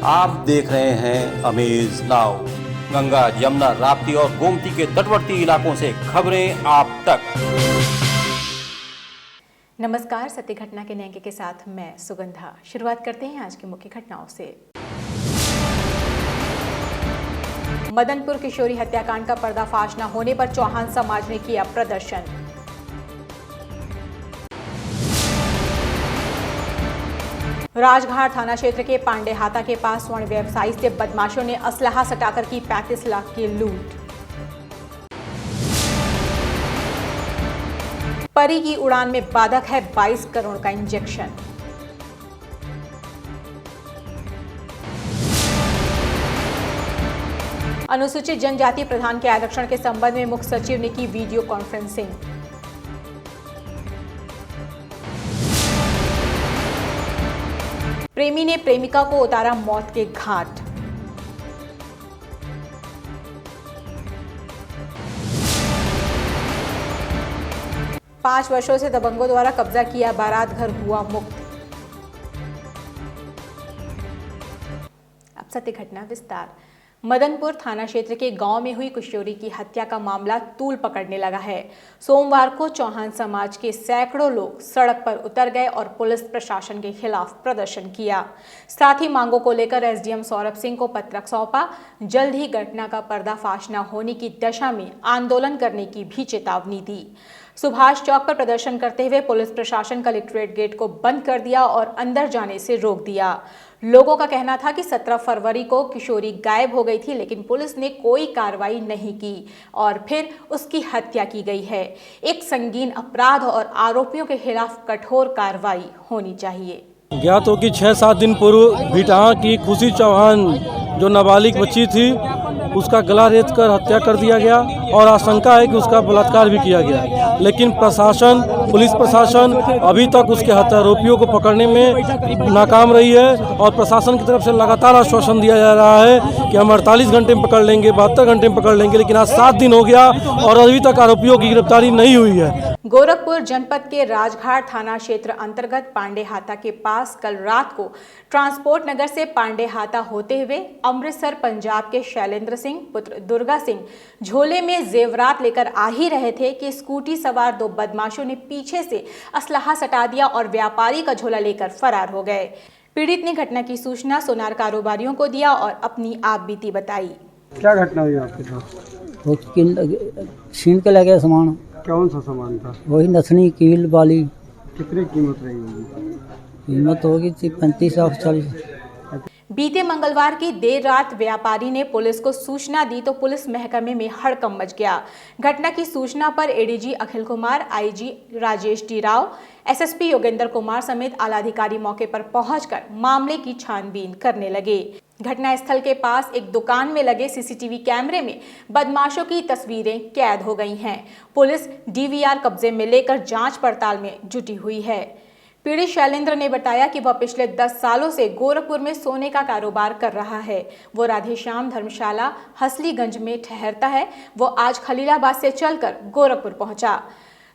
आप देख रहे हैं अमेज नाउ। गंगा, यमुना, राप्ती और गोमती के तटवर्ती इलाकों से खबरें आप तक। नमस्कार, सत्य घटना के न्याय के साथ मैं सुगंधा। शुरुआत करते हैं आज की मुख्य घटनाओं से। मदनपुर किशोरी हत्याकांड का पर्दाफाश न होने पर चौहान समाज ने किया प्रदर्शन। राजघाट थाना क्षेत्र के पांडेहाता के पास स्वर्ण व्यवसायी से बदमाशों ने असलहा सटाकर की 35 लाख की लूट। परी की उड़ान में बाधक है 22 करोड़ का इंजेक्शन। अनुसूचित जनजाति प्रधान के आरक्षण के संबंध में मुख्य सचिव ने की वीडियो कॉन्फ्रेंसिंग। प्रेमी ने प्रेमिका को उतारा मौत के घाट। पांच वर्षों से दबंगों द्वारा कब्जा किया बारात घर हुआ मुक्त। अब सत्य घटना विस्तार। मदनपुर थाना क्षेत्र के गांव में हुई किशोरी की हत्या का मामला तूल पकड़ने लगा है। सोमवार को चौहान समाज के सैकड़ों लोग सड़क पर उतर गए और पुलिस प्रशासन के खिलाफ प्रदर्शन किया। साथ ही मांगों को लेकर एसडीएम सौरभ सिंह को पत्रक सौंपा। जल्द ही घटना का पर्दाफाश न होने की दशा में आंदोलन करने की भी चेतावनी दी। सुभाष चौक पर प्रदर्शन करते हुए पुलिस प्रशासन कलेक्ट्रेट गेट को बंद कर दिया और अंदर जाने से रोक दिया। लोगों का कहना था कि 17 फरवरी को किशोरी गायब हो गई थी, लेकिन पुलिस ने कोई कार्रवाई नहीं की और फिर उसकी हत्या की गई है। एक संगीन अपराध और आरोपियों के खिलाफ कठोर कार्रवाई होनी चाहिए। ज्ञात हो कि 6-7 दिन पूर्व भिटाहा की खुशी चौहान जो नाबालिग बच्ची थी उसका गला रेत कर हत्या कर दिया गया और आशंका है कि उसका बलात्कार भी किया गया, लेकिन प्रशासन, पुलिस प्रशासन अभी तक उसके हत्यारोपियों को पकड़ने में नाकाम रही है और प्रशासन की तरफ से लगातार आश्वासन दिया जा रहा है कि हम 48 घंटे में पकड़ लेंगे, 72 घंटे में पकड़ लेंगे, लेकिन आज 7 दिन हो गया और अभी तक आरोपियों की गिरफ्तारी नहीं हुई है। गोरखपुर जनपद के राजघाट थाना क्षेत्र अंतर्गत पांडेहाता के पास कल रात को ट्रांसपोर्ट नगर से पांडेहाता होते हुए अमृतसर पंजाब के शैलेंद्र सिंह पुत्र दुर्गा सिंह झोले में जेवरात लेकर आ ही रहे थे कि स्कूटी सवार 2 बदमाशों ने पीछे से असलहा सटा दिया और व्यापारी का झोला लेकर फरार हो गए। पीड़ित ने घटना की सूचना सोनार कारोबारियों को दिया और अपनी आपबीती बताई। क्या घटना हुई आपके साथ? वो छीन के ले गया सामान। कौन सा सामान था? वही नथनी कील वाली। कितनी कीमत रही होगी? कीमत होगी 35-40। बीते मंगलवार की देर रात व्यापारी ने पुलिस को सूचना दी तो पुलिस महकमे में हड़कंप मच गया। घटना की सूचना पर ADG Akhil Kumar, IG Rajesh D Rao, SSP Yogendra Kumar समेत आलाधिकारी मौके पर पहुंचकर मामले की छानबीन करने लगे। घटनास्थल के पास एक दुकान में लगे सीसीटीवी कैमरे में बदमाशों की तस्वीरें कैद हो गई हैं। पुलिस डीवीआर कब्जे में लेकर जांच पड़ताल में जुटी हुई है। पीड़ित शैलेंद्र ने बताया कि वह पिछले 10 सालों से गोरखपुर में सोने का कारोबार कर रहा है। वो राधेश्याम धर्मशाला हसलीगंज में ठहरता है। वो आज खलीलाबाद से चलकर गोरखपुर पहुंचा।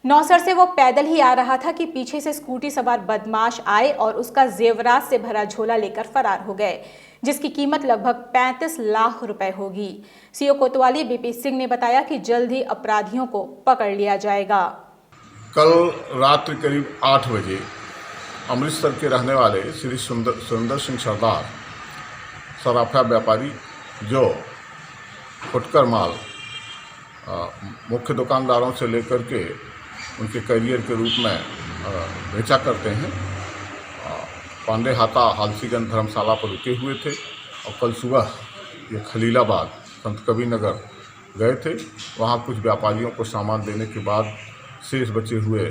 नौसर से वो पैदल ही आ रहा था कि पीछे से स्कूटी सवार बदमाश आए और उसका जेवरात से भरा झोला लेकर फरार हो गए, जिसकी कीमत लगभग 35 लाख रुपए होगी। सीओ कोतवाली बीपी सिंह ने बताया कि जल्द ही अपराधियों को पकड़ लिया जाएगा। कल रात्रि करीब 8 बजे अमृतसर के रहने वाले श्री सुंदर सिंह सरदार सराफा व्यापारी जो फुटकर माल मुख्य दुकानदारों से लेकर के उनके करियर के रूप में बेचा करते हैं, पांडेहाता हालसीगंज धर्मशाला पर रुके हुए थे और कल सुबह ये खलीलाबाद संत कबीर नगर गए थे। वहाँ कुछ व्यापारियों को सामान देने के बाद शेष बचे हुए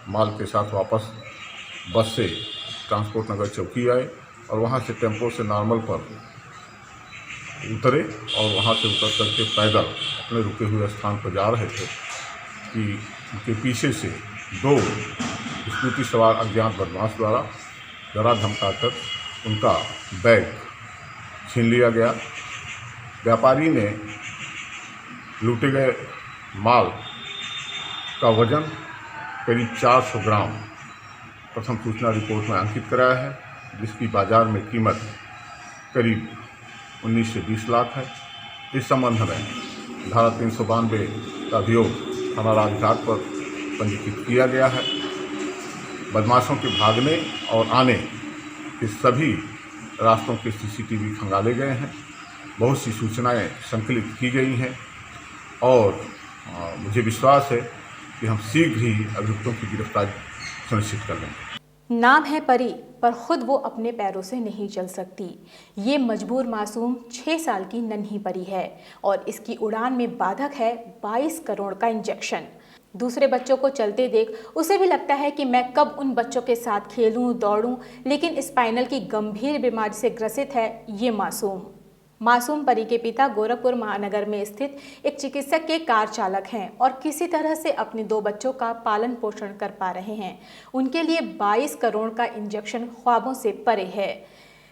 माल के साथ वापस बस से ट्रांसपोर्ट नगर चौकी आए और वहाँ से टेम्पो से नॉर्मल पर उतरे और वहाँ से उतर करके पैदल अपने रुके हुए स्थान पर जा रहे थे कि उनके पीछे से 2 स्कूटी सवार अज्ञात बदमाश द्वारा डरा धमकाकर उनका बैग छीन लिया गया। व्यापारी ने लूटे गए माल का वजन करीब 400 ग्राम प्रथम सूचना रिपोर्ट में अंकित कराया है, जिसकी बाजार में कीमत करीब 19 से 20 लाख है। इस संबंध में धारा 392 का अभियोग थाना राजघाट पर पंजीकृत किया गया है। बदमाशों के भागने और आने के सभी रास्तों के CCTV खंगाले गए हैं। बहुत सी सूचनाएं संकलित की गई हैं और मुझे विश्वास है कि हम शीघ्र ही अभियुक्तों की गिरफ्तारी सुनिश्चित कर लेंगे। नाम है परी, पर खुद वो अपने पैरों से नहीं चल सकती। ये मजबूर मासूम 6 साल की नन्ही परी है और इसकी उड़ान में बाधक है 22 करोड़ का इंजेक्शन। दूसरे बच्चों को चलते देख उसे भी लगता है कि मैं कब उन बच्चों के साथ खेलूं, दौड़ूं, लेकिन स्पाइनल की गंभीर बीमारी से ग्रसित है ये मासूम परी के पिता गोरखपुर महानगर में स्थित एक चिकित्सक के कार चालक हैं और किसी तरह से अपने 2 बच्चों का पालन पोषण कर पा रहे हैं। उनके लिए 22 करोड़ का इंजेक्शन ख्वाबों से परे है।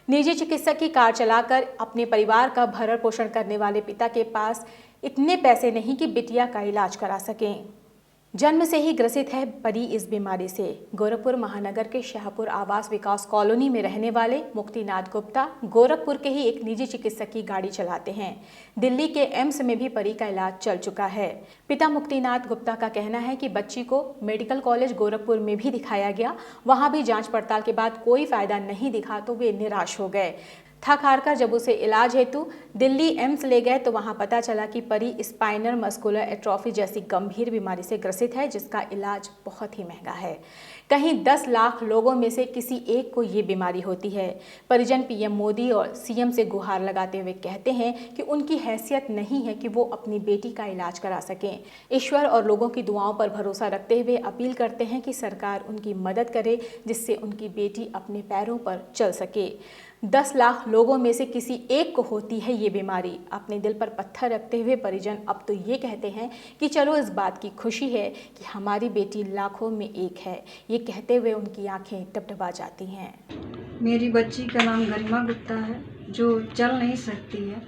निजी चिकित्सक की कार चलाकर अपने परिवार का भरण पोषण करने वाले पिता के पास इतने पैसे नहीं कि बिटिया का इलाज करा सकें। जन्म से ही ग्रसित है परी इस बीमारी से। गोरखपुर महानगर के शाहपुर आवास विकास कॉलोनी में रहने वाले मुक्तिनाथ गुप्ता गोरखपुर के ही एक निजी चिकित्सक की गाड़ी चलाते हैं। दिल्ली के एम्स में भी परी का इलाज चल चुका है। पिता मुक्तिनाथ गुप्ता का कहना है कि बच्ची को मेडिकल कॉलेज गोरखपुर में भी दिखाया गया, वहां भी जांच पड़ताल के बाद कोई फायदा नहीं दिखा तो वे निराश हो गए। थक हार कर जब उसे इलाज हेतु दिल्ली एम्स ले गए तो वहां पता चला कि परी स्पाइनल मस्कुलर एट्रोफी जैसी गंभीर बीमारी से ग्रसित है, जिसका इलाज बहुत ही महंगा है। कहीं 10 लाख लोगों में से किसी एक को ये बीमारी होती है। परिजन पीएम मोदी और सीएम से गुहार लगाते हुए कहते हैं कि उनकी हैसियत नहीं है कि वो अपनी बेटी का इलाज करा सकें। ईश्वर और लोगों की दुआओं पर भरोसा रखते हुए अपील करते हैं कि सरकार उनकी मदद करे, जिससे उनकी बेटी अपने पैरों पर चल सके। 10 लाख लोगों में से किसी एक को होती है ये बीमारी। अपने दिल पर पत्थर रखते हुए परिजन अब तो ये कहते हैं कि चलो इस बात की खुशी है कि हमारी बेटी लाखों में एक है। ये कहते हुए उनकी आंखें टपटपा जाती हैं। मेरी बच्ची का नाम गरिमा गुप्ता है, जो चल नहीं सकती है।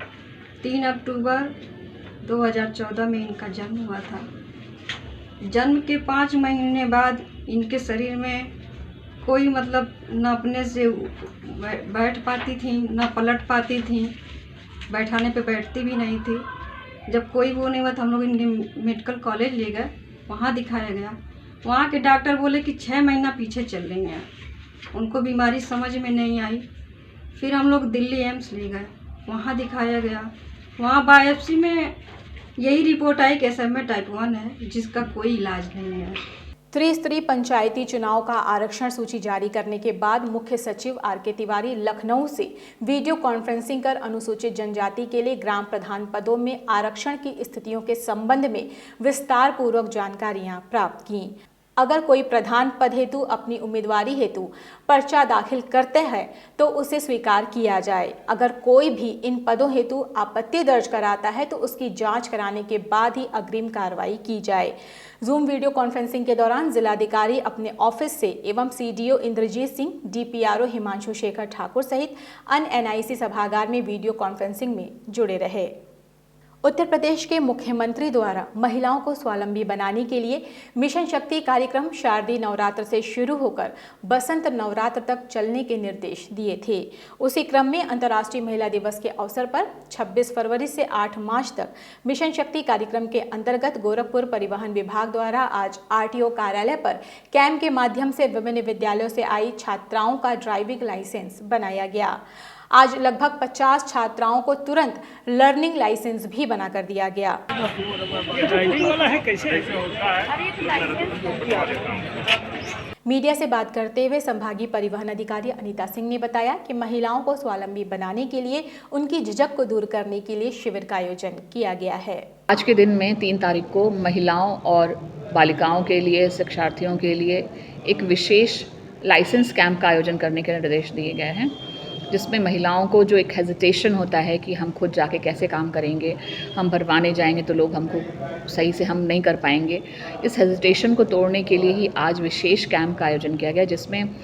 3 अक्टूबर 2014 में इनका जन्म हुआ था। जन्म के 5 महीने बाद इनके शरीर में कोई मतलब न अपने से बैठ पाती थी, न पलट पाती थी, बैठाने पे बैठती भी नहीं थी। जब कोई वो नहीं हुआ तो हम लोग इनके मेडिकल कॉलेज ले गए, वहाँ दिखाया गया। वहाँ के डॉक्टर बोले कि 6 महीना पीछे चल रही हैं, उनको बीमारी समझ में नहीं आई। फिर हम लोग दिल्ली एम्स ले गए, वहाँ दिखाया गया। वहाँ बायोप्सी में यही रिपोर्ट आई कि SMA टाइप 1 है, जिसका कोई इलाज नहीं है। त्रिस्तरीय पंचायती चुनाव का आरक्षण सूची जारी करने के बाद मुख्य सचिव RK तिवारी लखनऊ से वीडियो कॉन्फ्रेंसिंग कर अनुसूचित जनजाति के लिए ग्राम प्रधान पदों में आरक्षण की स्थितियों के संबंध में विस्तार पूर्वक जानकारियां प्राप्त की। अगर कोई प्रधान पद हेतु अपनी उम्मीदवारी हेतु पर्चा दाखिल करते हैं तो उसे स्वीकार किया जाए। अगर कोई भी इन पदों हेतु आपत्ति दर्ज कराता है तो उसकी जांच कराने के बाद ही अग्रिम कार्रवाई की जाए। जूम वीडियो कॉन्फ्रेंसिंग के दौरान जिलाधिकारी अपने ऑफिस से एवं CDO इंद्रजीत सिंह, DPRO हिमांशु शेखर ठाकुर सहित अन्य NIC सभागार में वीडियो कॉन्फ्रेंसिंग में जुड़े रहे। उत्तर प्रदेश के मुख्यमंत्री द्वारा महिलाओं को स्वावलंबी बनाने के लिए मिशन शक्ति कार्यक्रम शारदीय नवरात्र से शुरू होकर बसंत नवरात्र तक चलने के निर्देश दिए थे। उसी क्रम में अंतर्राष्ट्रीय महिला दिवस के अवसर पर 26 फरवरी से 8 मार्च तक मिशन शक्ति कार्यक्रम के अंतर्गत गोरखपुर परिवहन विभाग द्वारा आज RTO कार्यालय पर कैंप के माध्यम से विभिन्न विद्यालयों से आई छात्राओं का ड्राइविंग लाइसेंस बनाया गया। आज लगभग 50 छात्राओं को तुरंत लर्निंग लाइसेंस भी बना कर दिया गया। मीडिया से बात करते हुए संभागीय परिवहन अधिकारी अनीता सिंह ने बताया कि महिलाओं को स्वावलंबी बनाने के लिए उनकी झिझक को दूर करने के लिए शिविर का आयोजन किया गया है। आज के दिन में 3 तारीख को महिलाओं और बालिकाओं के लिए, शिक्षार्थियों के लिए एक विशेष लाइसेंस कैंप का आयोजन करने के निर्देश दिए गए हैं, जिसमें महिलाओं को जो एक हेजिटेशन होता है कि हम खुद जाके कैसे काम करेंगे, हम भरवाने जाएंगे तो लोग हमको सही से हम नहीं कर पाएंगे, इस हेजिटेशन को तोड़ने के लिए ही आज विशेष कैंप का आयोजन किया गया, जिसमें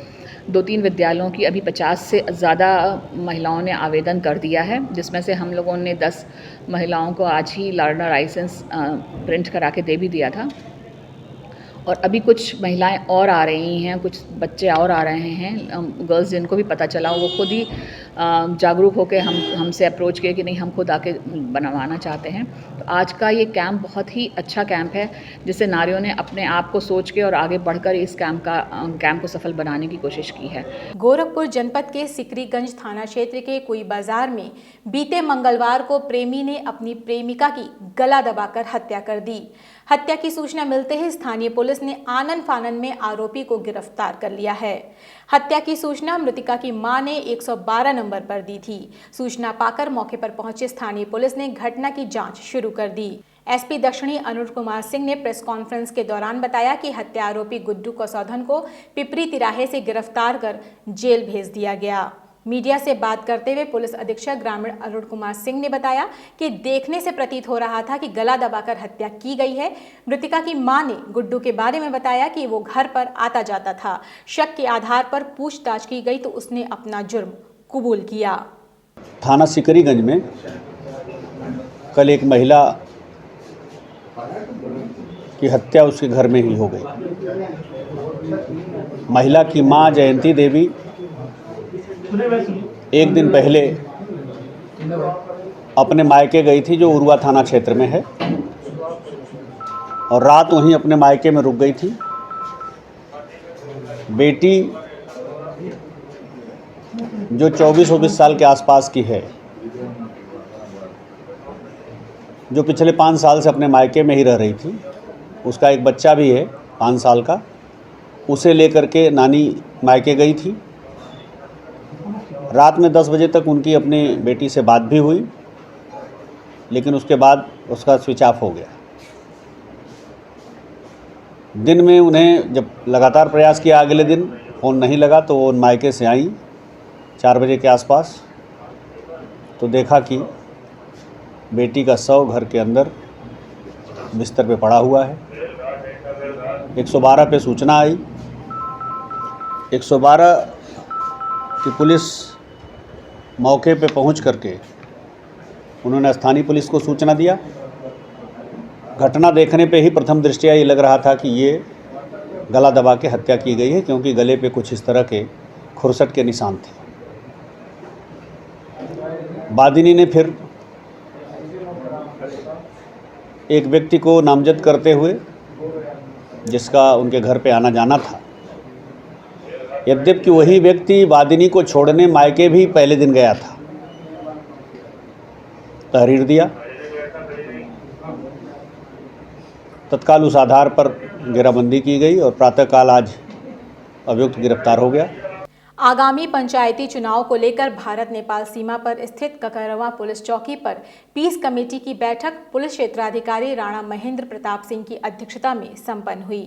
2-3 विद्यालयों की अभी 50 से ज़्यादा महिलाओं ने आवेदन कर दिया है, जिसमें से हम लोगों ने 10 महिलाओं को आज ही लर्नर लाइसेंस प्रिंट करा के दे भी दिया था। और अभी कुछ महिलाएं और आ रही हैं, कुछ बच्चे और आ रहे हैं, गर्ल्स जिनको भी पता चला वो खुद ही जागरूक होकर हमसे अप्रोच किए कि नहीं हम खुद आके बनवाना चाहते हैं। तो आज का ये कैंप बहुत ही अच्छा कैंप है जिससे नारियों ने अपने आप को सोच के और आगे बढ़कर इस कैंप को सफल बनाने की कोशिश की है। गोरखपुर जनपद के सिकरीगंज थाना क्षेत्र के कोई बाजार में बीते मंगलवार को प्रेमी ने अपनी प्रेमिका की गला दबाकर हत्या कर दी। हत्या की सूचना मिलते ही स्थानीय पुलिस ने आनन फानन में आरोपी को गिरफ्तार कर लिया है। हत्या की सूचना मृतका की मां ने 112 नंबर पर दी थी। सूचना पाकर मौके पर पहुंचे स्थानीय पुलिस ने घटना की जांच शुरू कर दी। एसपी दक्षिणी अनुज कुमार सिंह ने प्रेस कॉन्फ्रेंस के दौरान बताया कि हत्या आरोपी गुड्डू कसौधन को पिपरी तिराहे से गिरफ्तार कर जेल भेज दिया गया। मीडिया से बात करते हुए पुलिस अधीक्षक ग्रामीण अरुण कुमार सिंह ने बताया कि देखने से प्रतीत हो रहा था कि गला दबाकर हत्या की गई है। मृतका की मां ने गुड्डू के बारे में बताया कि वो घर पर आता जाता था। शक के आधार पर पूछताछ की गई तो उसने अपना जुर्म कबूल किया। थाना सिकरीगंज में कल एक महिला की हत्या उसके घर में ही हो गई। महिला की मां जयंती देवी एक दिन पहले अपने मायके गई थी जो उरुआ थाना क्षेत्र में है और रात वहीं अपने मायके में रुक गई थी। बेटी जो 24-25 साल के आसपास की है, जो पिछले 5 साल से अपने मायके में ही रह रही थी, उसका एक बच्चा भी है 5 साल का, उसे लेकर के नानी मायके गई थी। रात में 10 बजे तक उनकी अपनी बेटी से बात भी हुई, लेकिन उसके बाद उसका स्विच ऑफ हो गया। दिन में उन्हें जब लगातार प्रयास किया, अगले दिन फ़ोन नहीं लगा तो वो मायके से आई 4 बजे के आसपास, तो देखा कि बेटी का शव घर के अंदर बिस्तर पे पड़ा हुआ है। 112 पे सूचना आई। 112 की पुलिस मौके पे पहुंच करके उन्होंने स्थानीय पुलिस को सूचना दिया। घटना देखने पे ही प्रथम दृष्टया ये लग रहा था कि ये गला दबा के हत्या की गई है, क्योंकि गले पे कुछ इस तरह के खुरसट के निशान थे। वादिनी ने फिर एक व्यक्ति को नामजद करते हुए, जिसका उनके घर पे आना जाना था, यद्यपि वही व्यक्ति वादिनी को छोड़ने मायके भी पहले दिन गया था, तहरीर दिया। तत्काल उस आधार पर घेराबंदी की गई और प्रातःकाल आज अभियुक्त गिरफ्तार हो गया। आगामी पंचायती चुनाव को लेकर भारत नेपाल सीमा पर स्थित ककरवा पुलिस चौकी पर पीस कमेटी की बैठक पुलिस क्षेत्राधिकारी राणा महेंद्र प्रताप सिंह की अध्यक्षता में संपन्न हुई।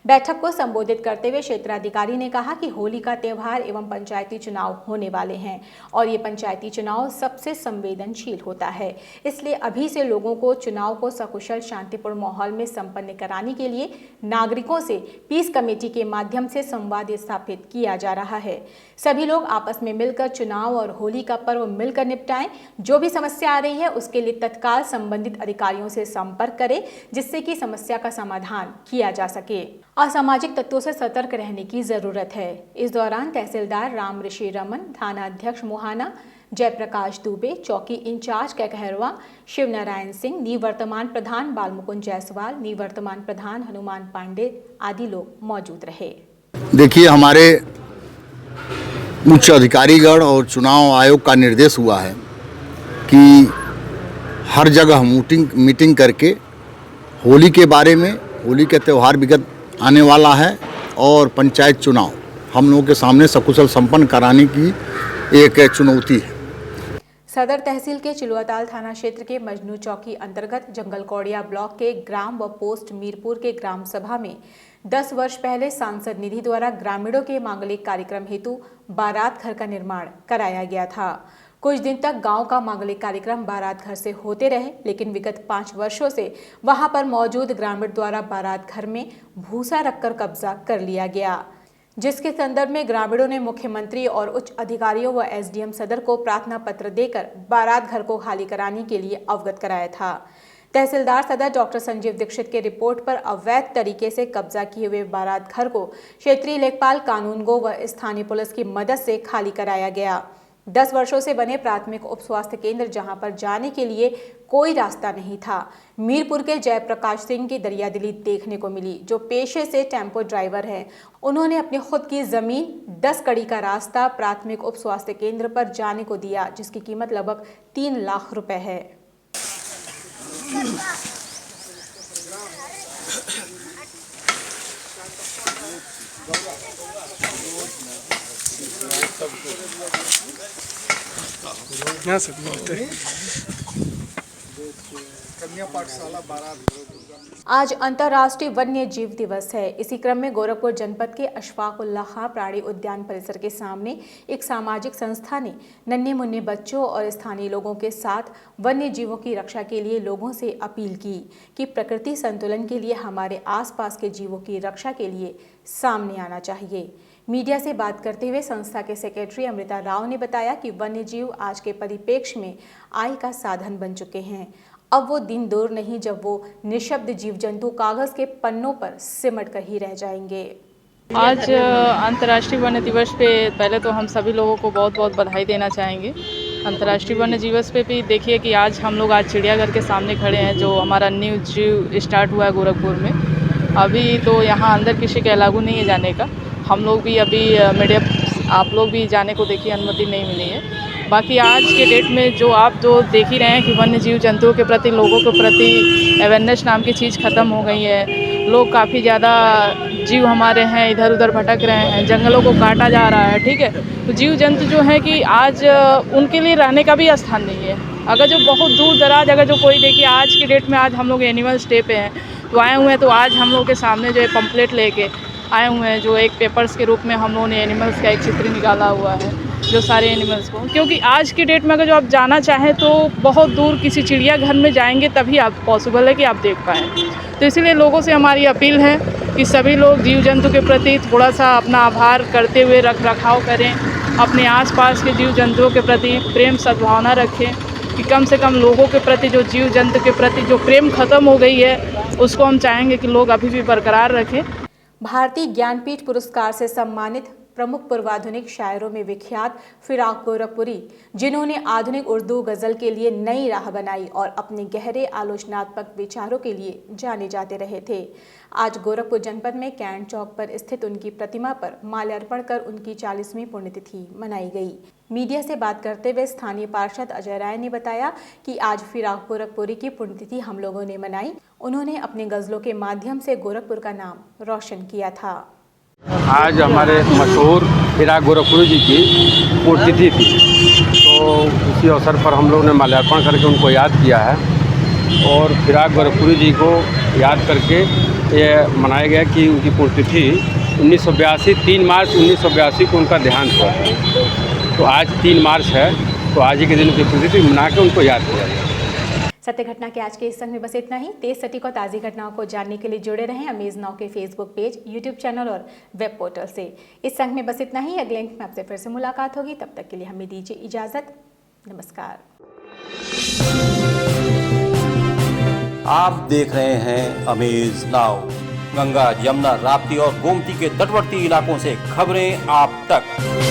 बैठक को संबोधित करते हुए क्षेत्राधिकारी ने कहा कि होली का त्यौहार एवं पंचायती चुनाव होने वाले हैं और ये पंचायती चुनाव सबसे संवेदनशील होता है, इसलिए अभी से लोगों को चुनाव को सकुशल शांतिपूर्ण माहौल में संपन्न कराने के लिए नागरिकों से पीस कमेटी के माध्यम से संवाद स्थापित किया जा रहा है। सभी लोग आपस में मिलकर चुनाव और होली का पर्व मिलकर निपटाएं। जो भी समस्या आ रही है उसके लिए तत्काल संबंधित अधिकारियों से संपर्क करें, जिससे कि समस्या का समाधान किया जा सके। असामाजिक तत्वों से सतर्क रहने की जरूरत है। इस दौरान तहसीलदार राम ऋषि रमन, थाना अध्यक्ष मोहाना, जयप्रकाश दुबे, चौकी इंचार्ज ककहरवा शिव नारायण सिंह, निवर्तमान प्रधान बालमुकुंद जायसवाल, निवर्तमान प्रधान हनुमान पांडे आदि लोग मौजूद रहे। देखिए, हमारे उच्च अधिकारीगण और चुनाव आयोग का निर्देश हुआ है कि हर जगह मीटिंग करके होली के बारे में, होली के त्यौहार विगत आने वाला है और पंचायत चुनाव हम लोगों के सामने सकुशल संपन्न कराने की एक चुनौती है। सदर तहसील के चिलुआताल थाना क्षेत्र के मजनू चौकी अंतर्गत जंगलकौड़िया ब्लॉक के ग्राम व पोस्ट मीरपुर के ग्राम सभा में 10 वर्ष पहले सांसद निधि द्वारा ग्रामीणों के मांगलिक कार्यक्रम हेतु बारात घर का निर्माण कराया गया था। कुछ दिन तक गांव का मांगलिक कार्यक्रम बारात घर से होते रहे, लेकिन विगत 5 वर्षों से वहां पर मौजूद ग्रामीण द्वारा बारात घर में भूसा रखकर कब्जा कर लिया गया, जिसके संदर्भ में ग्रामीणों ने मुख्यमंत्री और उच्च अधिकारियों व एसडीएम सदर को प्रार्थना पत्र देकर बारात घर को खाली कराने के लिए अवगत कराया था। तहसीलदार सदर डॉक्टर संजीव दीक्षित के रिपोर्ट पर अवैध तरीके से कब्जा किए हुए बारात घर को क्षेत्रीय लेखपाल कानूनगो व स्थानीय पुलिस की मदद से खाली कराया गया। 10 वर्षों से बने प्राथमिक उप स्वास्थ्य केंद्र जहां पर जाने के लिए कोई रास्ता नहीं था। मीरपुर के जयप्रकाश सिंह की दरियादिली देखने को मिली, जो पेशे से टेम्पो ड्राइवर हैं। उन्होंने अपनी खुद की जमीन 10 कड़ी का रास्ता प्राथमिक उप स्वास्थ्य केंद्र पर जाने को दिया, जिसकी कीमत लगभग 3 लाख रुपए है। आज अंतर्राष्ट्रीय वन्य जीव दिवस है। इसी क्रम में गोरखपुर जनपद के अशफाक उल्लाह खां प्राणी उद्यान परिसर के सामने एक सामाजिक संस्था ने नन्हे मुन्ने बच्चों और स्थानीय लोगों के साथ वन्य जीवों की रक्षा के लिए लोगों से अपील की कि प्रकृति संतुलन के लिए हमारे आसपास के जीवों की रक्षा के लिए सामने आना चाहिए। मीडिया से बात करते हुए संस्था के सेक्रेटरी अमृता राव ने बताया कि वन्य जीव आज के परिप्रेक्ष्य में आय का साधन बन चुके हैं। अब वो दिन दूर नहीं जब वो निशब्द जीव जंतु कागज के पन्नों पर सिमट कर ही रह जाएंगे। आज अंतर्राष्ट्रीय वन्य दिवस पे पहले तो हम सभी लोगों को बहुत बहुत बधाई देना चाहेंगे। अंतर्राष्ट्रीय वन्य दिवस पे भी देखिए कि आज हम लोग आज चिड़ियाघर के सामने खड़े हैं, जो हमारा न्यू जू स्टार्ट हुआ है गोरखपुर में। अभी तो यहाँ अंदर किसी का अलाउ नहीं है जाने का। हम लोग भी अभी मीडिया आप लोग भी जाने को देखिए अनुमति नहीं मिली है। बाकी आज के डेट में जो आप जो देख ही रहे हैं कि वन्य जीव जंतुओं के प्रति लोगों के प्रति अवेयरनेस नाम की चीज़ ख़त्म हो गई है। लोग काफ़ी ज़्यादा जीव हमारे हैं इधर उधर भटक रहे हैं, जंगलों को काटा जा रहा है, ठीक है। तो जीव जंतु जो है कि आज उनके लिए रहने का भी स्थान नहीं है। अगर जो बहुत दूर दराज अगर जो कोई देखिए आज की डेट में आज हम लोग एनिमल्स डे पे हैं तो आए हुए हैं, तो आज हम लोग के सामने जो है पम्पलेट लेके आए हुए हैं, जो एक पेपर्स के रूप में हम लोगों ने एनिमल्स का एक चित्र निकाला हुआ है, जो सारे एनिमल्स को, क्योंकि आज की डेट में अगर जो आप जाना चाहें तो बहुत दूर किसी चिड़ियाघर में जाएंगे तभी आप पॉसिबल है कि आप देख पाएँ। तो इसीलिए लोगों से हमारी अपील है कि सभी लोग जीव जंतु के प्रति थोड़ा सा अपना आभार करते हुए रख रखाव करें, अपने आसपास के जीव जंतुओं के प्रति प्रेम सद्भावना रखें कि कम से कम लोगों के प्रति जो जीव जंतु के प्रति जो प्रेम ख़त्म हो गई है उसको हम चाहेंगे कि लोग अभी भी बरकरार रखें। भारतीय ज्ञानपीठ पुरस्कार से सम्मानित प्रमुख पूर्वाधुनिक शायरों में विख्यात फिराक गोरखपुरी, जिन्होंने आधुनिक उर्दू गज़ल के लिए नई राह बनाई और अपने गहरे आलोचनात्मक विचारों के लिए जाने जाते रहे थे, आज गोरखपुर जनपद में कैंट चौक पर स्थित उनकी प्रतिमा पर माल्यार्पण कर उनकी 40वीं पुण्यतिथि मनाई गई। मीडिया से बात करते हुए स्थानीय पार्षद अजय राय ने बताया कि आज फिराक गोरखपुरी की पुण्यतिथि हम लोगों ने मनाई। उन्होंने अपने गज़लों के माध्यम से गोरखपुर का नाम रोशन किया था। आज हमारे मशहूर फिराक गोरखपुरी जी की पुण्यतिथि थी, तो उसी अवसर पर हम लोग ने माल्यार्पण करके उनको याद किया है और फिराक गोरखपुरी जी को याद करके ये मनाया गया कि उनकी पुण्यतिथि 1982 3 मार्च 1982 को उनका देहांत हुआ था। तो आज 3 मार्च है, तो आज ही के दिन उनकी पुण्यतिथि मना के उनको याद किया गया। सत्य घटना के आज के इस संग में बस इतना ही। तेज सटीक और ताज़ी घटनाओं को जानने के लिए जुड़े रहें अमेज नाउ के फेसबुक पेज, यूट्यूब चैनल और वेब पोर्टल से। इस संग में बस इतना ही। अगले अंक में आपसे फिर से मुलाकात होगी, तब तक के लिए हमें दीजिए इजाज़त। नमस्कार। आप देख रहे हैं अमेज नाउ। गंगा, यमुना, राप्ती और गोमती के तटवर्ती इलाकों से खबरें आप तक।